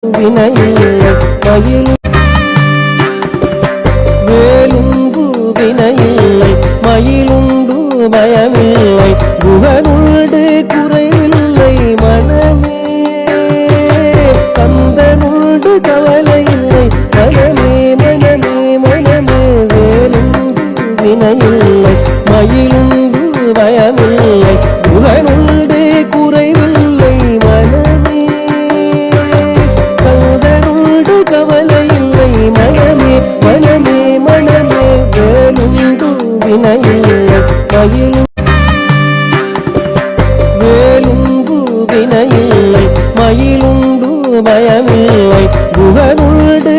வினையில்லை மயில் வேலுண்டு வினையில்லை மயிலுண்டு பயமில்லை குகனுண்டு குறைவில்லை மனமே கந்தனுண்டு கவலையில்லை மனமே மனமே மனமே வேலுண்டு வினையில்லை மயிலுண்டு பயமில்லை குகனுண்டு குறைவில்லை மனமே கந்தனுண்டு கவலையில்லை மனமே மனமே மனமே வேலுண்டு வினையில்லை மயிலும் வேலுண்டு வினையில்லை மயிலுண்டு பயமில்லை குகனுண்டு